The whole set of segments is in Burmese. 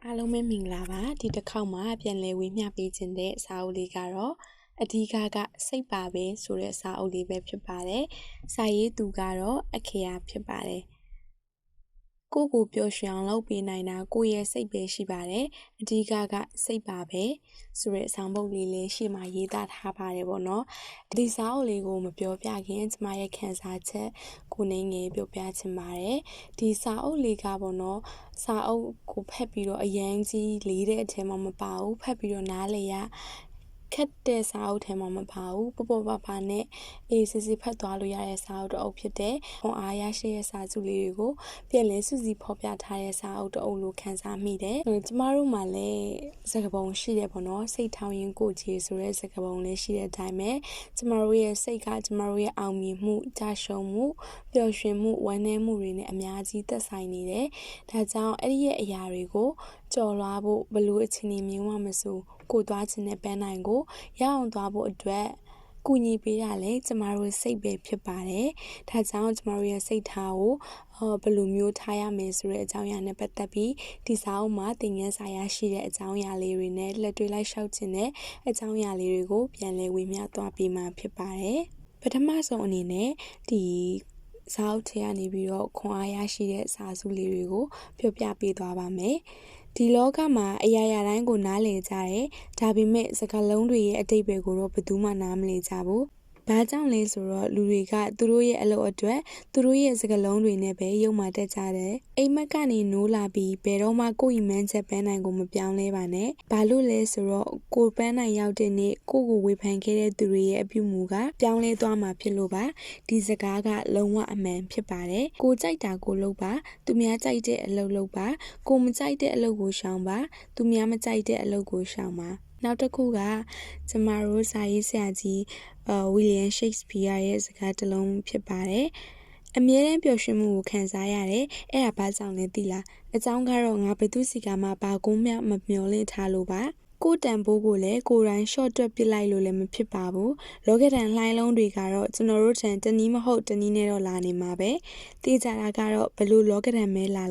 အားလုံးပဲမင်္ဂလာပါဒီတစ်ခေါက်မှာပြန်လည်ဝေမျှပေးခြင်းတဲ့စာအုပ်လေးကတော့အဓိကစိတ်ပါပဲဆိုတဲ့စာအုပ်လေးပဲဖြစ်ပါတယ်စာရေးသူကတော့အခေယာဖြစ်ပါတယ်ကိုကိုပျော်ရွှင်အောင်လုပ်ပေးနိုင်တာကိုရဲ့စိတ်ပဲရှိပါတယ်အဓိကစိတ်ပါပဲဆိုတဲ့ဆောင်းပုဒ်လေးလေးရှေ့မှာရေးသားထားပါတယ်ပေါ့နော်ဒီစာအုပ်လေးကိုမပြောပြခင်ကျမရဲ့ခန်းစားချက်ကိုနေငယ်ပြောပြချင်ပါတယ်ဒီစာအုပ်လေးကပေါ့နော်စာအုပ်ကိုဖတ်ပြီးတော့အရန်ကြီးလေးတဲ့အထဲမှာမပါဘူးဖတ်ပြီးတော့နားလေရခက်တဲ့စာအုပ်ထဲမှာမပါဘူးပပနဲ့အေးစစ်ဖတ်သွားလို့ရတဲ့စာအုပ်တစ်အုပ်ဖြစ်တဲ့ခွန်အားရရှိတဲ့စာစုလေးတွေကိုပြန်လဲစုစည်းဖော်ပြထားတဲ့စာအုပ်တစ်အုပ်လို့ခန်းစားမိတယ်ကျမတို့မှာလည်းစကားပုံရှိတယ်ပေါ့နော်စိတ်ထောင်ရင်ကိုကြည်ဆိုတဲ့စကားပုံလေးရှိတဲ့အတိုင်းပဲကျမတို့ရဲ့စိတ်ကကျမတို့ရဲ့အောင်မြင်မှုကြာရှုံမှုပျော်ရွှင်မှုဝမ်းနည်းမှုတွေနဲ့အများကြီးသက်ဆိုင်နေတယ်ဒါကြောင့်အဲ့ဒီရဲ့အရာတွေကိုကြော်လွှားဖို့ဘလို့အခြေအနေမျိုးမှမဆိုကိုသွားခြင်းနဲ့ပန်းနိုင်ကိုရအောင်သွားဖို့အတွက်ကူညီပေးရလဲကျမတို့စိတ်ပဲဖြစ်ပါတယ်ဒါကြောင့်ကျမတို့ရဲ့စိတ်ထားကိုဘယ်လိုမျိုးထားရမယ်ဆိုတဲ့အကြောင်းအရာနဲ့ပတ်သက်ပြီးဒီစာအုပ်မှာသင်ခန်းစာရရှိတဲ့အကြောင်းအရာလေးတွေနဲ့လက်တွေ့လိုက်လျှောက်ခြင်းနဲ့အကြောင်းအရာလေးတွေကိုပြန်လည်ဝေမျှသွားပေးမှာဖြစ်ပါတယ်ပထမဆုံးအနေနဲ့ဒီစာအုပ်ထဲကနေပြီးတော့ခွန်အားရရှိတဲ့စာစုလေးတွေကိုပြောပြပေးသွားပါမယ်ဒီလောကမှာအရာရာတိုင်းကိုနားလည်ကြတယ်ဒါပေမဲ့စကားလုံးတွေရဲ့အတိတ်ပဲကိုတော့ဘယ်သူမှနားမလည်ကြဘူးဘာကြောင့်လဲဆိုတော့လူတွေကသူတို့ရဲ့အလုပ်အတွက်သူတို့ရဲ့စကားလုံးတွေနဲ့ပဲရုံမှတက်ကြတယ်အိမ်မက်ကနေနိုးလာပြီးဘယ်တော့မှကိုယ့်ဤမန်းချက်ပန်းနိုင်ကိုမပြောင်းလဲပါနဲ့ဘာလို့လဲဆိုတော့ကိုပန်းနိုင်ရောက်တဲ့နေ့ကိုဝေဖန်ခဲ့တဲ့သူတွေရဲ့အပြုမူကပြောင်းလဲသွားမှာဖြစ်လို့ပါဒီစကားကလုံးဝအမှန်ဖြစ်ပါတယ်ကိုကြိုက်တာကိုလုပ်ပါသူများကြိုက်တဲ့အလုပ်လုပ်ပါကိုမကြိုက်တဲ့အလုပ်ကိုရှောင်ပါသူများမကြိုက်တဲ့အလုပ်ကိုရှောင်ပါနောက်တစ်ခုကကျမတို့စာရေးဆရာကြီးဝီလီယံရှိတ်စပီးယားရဲ့စကားတစ်လုံးဖြစ်ပါတယ်အမြဲတမ်းပျော်ရွှင်မှုကိုခံစားရတယ်အဲ့ဒါဘာကြောင့်လဲသိလားအကြောင်းကတော့ငါဘယ်သူစီကမှဘာကုန်းမှမမျောလင့်ထားလို့ပါကိုတန်ဖိုးကိုလည်းကိုယ်တိုင် short တွက်ပစ်လိုက်လို့လည်းမဖြစ်ပါဘူးလောကဒန်လှိုင်းလုံးတွေကတော့ကျွန်တော်တို့ထံတနည်းမဟုတ်တနည်းနဲ့တော့လာနေမှာပဲသိကြတာကတော့ဘလို့လောကဒန်မဲလာ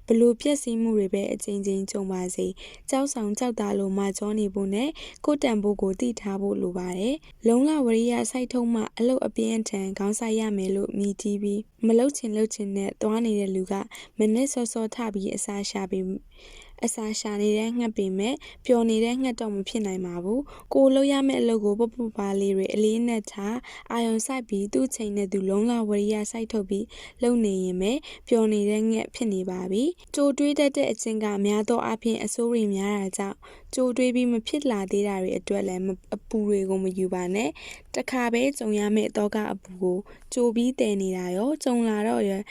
ဘလို့ပြည့်စည်မှုတွေပဲအချင်းချင်းကြုံပါစေကြောက်ဆောင်ကြောက်တာလို့မကြောနေဖို့နဲ့ကိုတန်ဖိုးကိုသိထားဖို့လိုပါတယ်လုံလဝရိယစိုက်ထုံးမှအလုတ်အပြင်းထန်ခေါင်းဆိုင်ရမယ်လို့မြည်တီးပြီးမလုတ်ချင်နဲ့သွားနေတဲ့လူကမနဲ့စောထပြီးအစာရှာနေတဲ့ငှက်ပေမဲ့ပျော်နေတဲ့ငှက်တော့မဖြစ်နိုင်ပါဘူးကိုလှုပ်ရမယ့်အလုပ်ကိုပပါလေးတွေအလေးနဲ့ထားအာယုံဆိုင်ပြီးသူ့ချိန်နဲ့သူလုံလဝရိယစိုက်ထုတ်ပြီးလုံနေရင်ပဲပျော်နေတဲ့ငှက်ဖြစ်နေပါပြီကြိုတွေးတတ်တဲ့အချင်းကများသောအားဖြင့်အဆိုးတွေများတာကြောင့်ကြိုတွေးပြီးမဖြစ်လာသေးတာတွေအတွက်လည်းအပူတွေကိုမယူပါနဲ့တခါပဲကြုံရမယ့်တော့ကအပူကိုကြိုပြီးတည်နေတာရောကြုံလာတော့ရော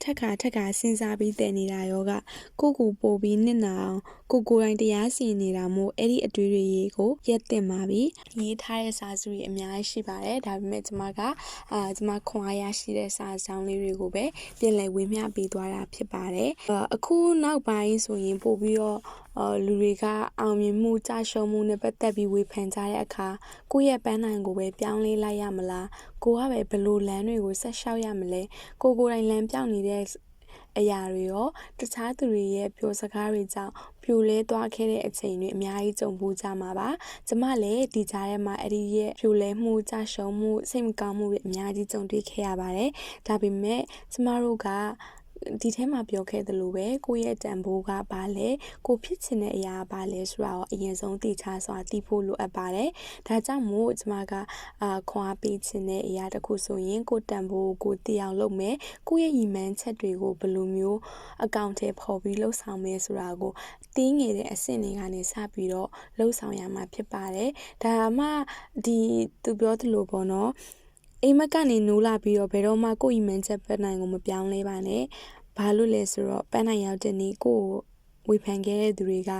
ထက်ခါစဉ်းစားပြီးတည်နေတာရောကကိုပို့ပြီးနစ်နာအောင်ကိုယ်တိုင်တရားစီရင်နေတာမို့အဲ့ဒီအတွေ့အကြုံကိုရက်တင်ပါပြီရေးထားတဲ့စာစုတွေအများကြီးရှိပါတယ်ဒါပေမဲ့ကျမကကျမခွန်အားရရှိတဲ့စာကြောင်းလေးတွေကိုပဲပြန်လည်ဝေမျှပေးသွားတာဖြစ်ပါတယ်အခုနောက်ပိုင်းဆိုရင်ပို့ပြီးတော့လူတွေကအောင်မြင်မှုကြာရှုံးမှုနဲ့ပတ်သက်ပြီးဝေဖန်ကြတဲ့အခါကိုယ့်ရဲ့ပန်းနိုင်ကိုပဲပြောင်းလဲလိုက်ရမလားကိုကပဲဘယ်လိုလမ်းတွေကိုဆက်လျှောက်ရမလဲကိုယ်တိုင်လမ်းပြောင်းနေတဲ့အရာတွေရောတခြားသူတွေရဲ့ပြောစကားတွေကြောင့်ပြိုလဲသွားခဲ့တဲ့အချိန်တွေအများကြီးကြုံဖို့ကြမှာပါကျမလည်းဒီကြားထဲမှာအဲ့ဒီရဲ့ပြိုလဲမှုကြာရှုံးမှုစိတ်မကောင်းမှုတွေအများကြီးကြုံတွေ့ခဲ့ရပါတယ်ဒါပေမဲ့ကျမတို့ကဒီထဲမှာပြောခဲ့သလိုပဲကိုယ့်ရဲ့တန်ဖိုးကဘာလဲကိုဖြစ်ချင်တဲ့အရာဘာလဲဆိုတာကိုအရင်ဆုံးသိချစွာသိဖို့လိုအပ်ပါတယ်ဒါကြောင့်မို့ကျမကခွန်အားပေးချင်တဲ့အရာတစ်ခုဆိုရင်ကိုတန်ဖိုးကိုသိအောင်လုပ်မယ်ကိုယ့်ရဲ့ရည်မှန်းချက်တွေကိုဘယ်လိုမျိုးအကောင့်ထဲပေါ်ပြီးလှုပ်ဆောင်မယ်ဆိုတာကိုတင်းငယ်တဲ့အဆင့်တွေကနေစပြီးတော့လှုပ်ဆောင်ရမှာဖြစ်ပါတယ်ဒါမှဒီသူပြောသလိုပေါ့နော်အိမ်မက်ကနေနိုးလာပြီးတော့ဘယ်တော့မှကိုယ့်ဤမှန်ချက်ပန်းနိုင်ကိုမပြောင်းလဲပါနဲ့ဘာလို့လဲဆိုတော့ပန်းနိုင်ရောက်တဲ့နေ့ကိုဝေဖန်ခဲ့တဲ့သူတွေက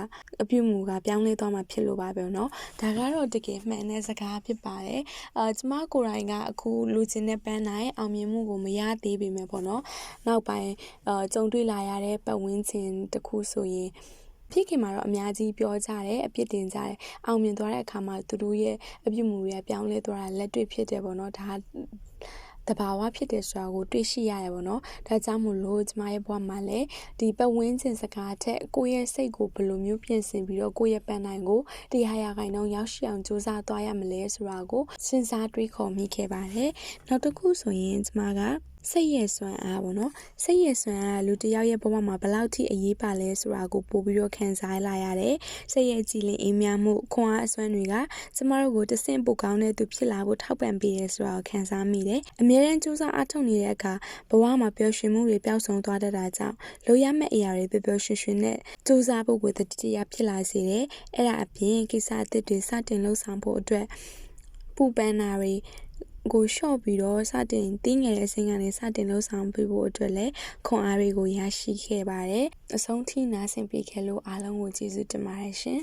အပြုမူကပြောင်းလဲသွားမှာဖြစ်လို့ပါပဲเนาะဒါကတော့တကယ်မှန်တဲ့စကားဖြစ်ပါတယ်ကျမကိုယ်တိုင်ကအခုလူချင်းတဲ့ပန်းနိုင်အောင်မြင်မှုကိုမရသေးပေမဲ့ပေါ့เนาะနောက်ပိုင်းကြုံတွေ့လာရတဲ့ပတ်ဝန်းကျင်တစ်ခုဆိုရင်ဖြစ်ခင်မှာတော့အများကြီးပြောကြတယ်အပြစ်တင်ကြတယ်အောင်မြင်သွားတဲ့အခါမှာသူတို့ရဲ့အပြုမူတွေကပြောင်းလဲသွားတာလက်တွေ့ဖြစ်တယ်ပေါ့နော်ဒါ တဘာဝဖြစ်တယ်ဆိုတာကိုတွေ့ရှိရတယ်ပေါ့နော်ဒါကြောင့်မို့လို့ကျမရဲ့ဘဝမှာလည်းဒီပတ်ဝန်းကျင်စကားထက်ကိုယ့်ရဲ့စိတ်ကိုဘယ်လိုမျိုးပြင်ဆင်ပြီးတော့ကိုယ့်ရဲ့ပန်းနိုင်ကို100%ရောက်ရှိအောင်ကြိုးစားသွားရမလဲဆိုတာကိုစဉ်းစားတွေးခေါ်မိခဲ့ပါတယ်နောက်တစ်ခုဆိုရင်ကျမကစိတ်ရဲ့စွမ်းအားပေါ့နော်စိတ်ရဲ့စွမ်းအားလူတစ်ယောက်ရဲ့ဘဝမှာဘယ်လောက်ထိအရေးပါလဲဆိုတာကိုပို့ပြီးတော့ခံစားလာရတယ်စိတ်ရဲ့ကြည်လင်အေးမြမှုခွန်အားအစွမ်းတွေကကျမတို့ကိုတဆင့်ပိုကောင်းတဲ့သူဖြစ်လာဖို့ထောက်ပံ့ပေးတယ်ဆိုတာကိုခံစားမိတယ်အမြဲတမ်းကြိုးစားအားထုတ်နေတဲ့အခါဘဝမှာပျော်ရွှင်မှုတွေပျောက်ဆုံးသွားတတ်တာကြောင့်လိုရမယ့်အရာတွေပျော်ပျော်ရွှင်ရွှင်နဲ့ကြိုးစားဖို့ကိုတတိယဖြစ်လာစေတယ်အဲ့ဒါအပြင်ကိစ္စအသစ်တွေစတင်လှုပ်ဆောင်ဖို့အတွက်ပူပန်တာတွေကိုလျှော့ပြီးတော့စတင်တင်းငယ်တဲ့အချိန်ကနေစတင်လှုပ်ဆောင်ပေးဖို့အတွက်လည်းခွန်အားတွေကိုရရှိခဲ့ပါတယ်အဆုံးထိနားဆင်ပေးခဲ့လို့အားလုံးကိုကျေးဇူးတင်ပါတယ်ရှင်